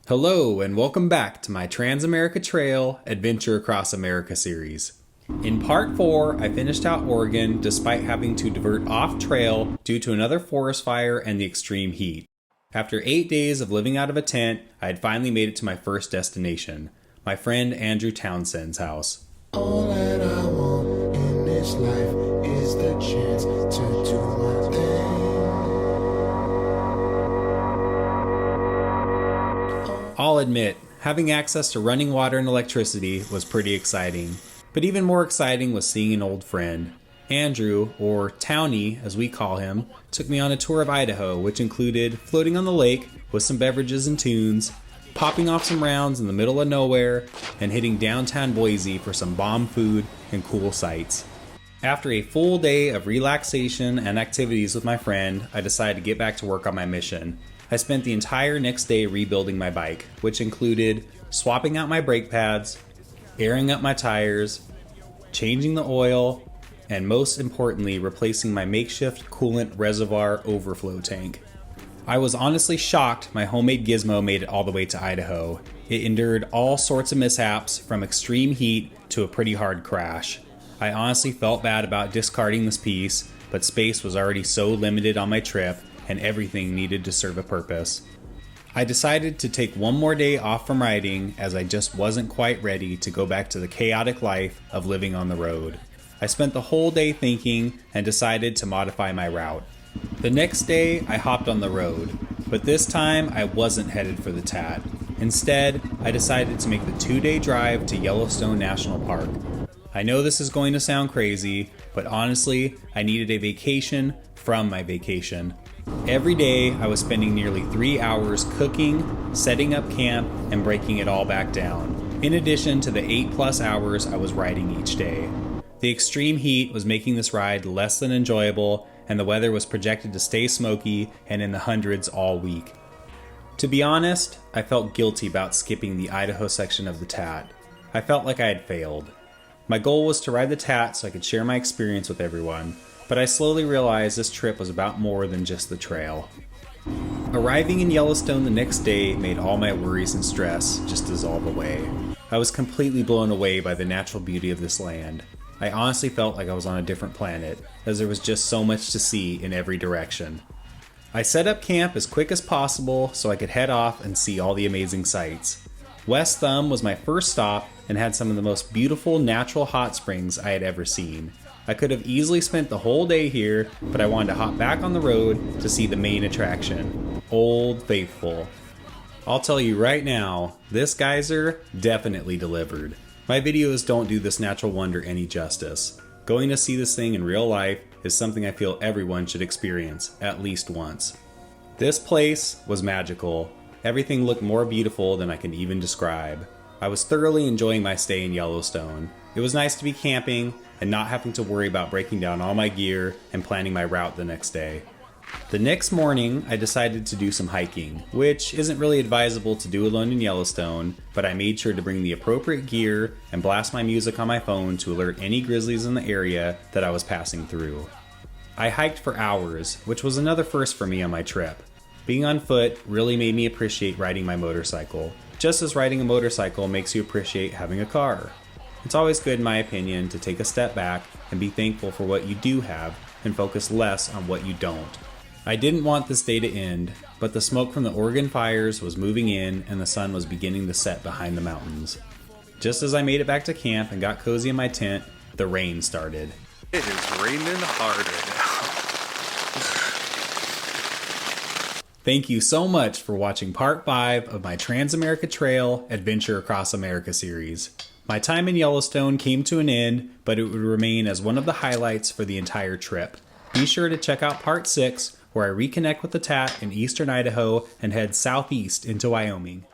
Hello and welcome back to my TransAmerica Trail Adventure Across America series. In part 4, I finished out Oregon despite having to divert off trail due to another forest fire and the extreme heat. After 8 days of living out of a tent, I had finally made it to my first destination, my friend Andrew Townsend's house. All that I want in this life is the chance to do my thing. I'll admit, having access to running water and electricity was pretty exciting. But even more exciting was seeing an old friend. Andrew, or Townie as we call him, took me on a tour of Idaho, which included floating on the lake with some beverages and tunes, popping off some rounds in the middle of nowhere, and hitting downtown Boise for some bomb food and cool sights. After a full day of relaxation and activities with my friend, I decided to get back to work on my mission. I spent the entire next day rebuilding my bike, which included swapping out my brake pads, airing up my tires, changing the oil, and most importantly, replacing my makeshift coolant reservoir overflow tank. I was honestly shocked my homemade gizmo made it all the way to Idaho. It endured all sorts of mishaps, from extreme heat to a pretty hard crash. I honestly felt bad about discarding this piece, but space was already so limited on my trip, and everything needed to serve a purpose. I decided to take one more day off from riding, as I just wasn't quite ready to go back to the chaotic life of living on the road. I spent the whole day thinking and decided to modify my route. The next day, I hopped on the road, but this time I wasn't headed for the Tat. Instead, I decided to make the 2-day drive to Yellowstone National Park. I know this is going to sound crazy, but honestly, I needed a vacation from my vacation. Every day, I was spending nearly 3 hours cooking, setting up camp, and breaking it all back down, in addition to the 8+ hours I was riding each day. The extreme heat was making this ride less than enjoyable, and the weather was projected to stay smoky and in the hundreds all week. To be honest, I felt guilty about skipping the Idaho section of the Tat. I felt like I had failed. My goal was to ride the Tat so I could share my experience with everyone, but I slowly realized this trip was about more than just the trail. Arriving in Yellowstone the next day made all my worries and stress just dissolve away. I was completely blown away by the natural beauty of this land. I honestly felt like I was on a different planet, as there was just so much to see in every direction. I set up camp as quick as possible so I could head off and see all the amazing sights. West Thumb was my first stop and had some of the most beautiful natural hot springs I had ever seen. I could have easily spent the whole day here, but I wanted to hop back on the road to see the main attraction, Old Faithful. I'll tell you right now, this geyser definitely delivered. My videos don't do this natural wonder any justice. Going to see this thing in real life is something I feel everyone should experience at least once. This place was magical. Everything looked more beautiful than I can even describe. I was thoroughly enjoying my stay in Yellowstone. It was nice to be camping and not having to worry about breaking down all my gear and planning my route the next day. The next morning, I decided to do some hiking, which isn't really advisable to do alone in Yellowstone, but I made sure to bring the appropriate gear and blast my music on my phone to alert any grizzlies in the area that I was passing through. I hiked for hours, which was another first for me on my trip. Being on foot really made me appreciate riding my motorcycle, just as riding a motorcycle makes you appreciate having a car. It's always good, in my opinion, to take a step back and be thankful for what you do have and focus less on what you don't. I didn't want this day to end, but the smoke from the Oregon fires was moving in and the sun was beginning to set behind the mountains. Just as I made it back to camp and got cozy in my tent, the rain started. It is raining hard right now. Thank you so much for watching part 5 of my TransAmerica Trail Adventure Across America series. My time in Yellowstone came to an end, but it would remain as one of the highlights for the entire trip. Be sure to check out part 6, where I reconnect with the Tat in eastern Idaho and head southeast into Wyoming.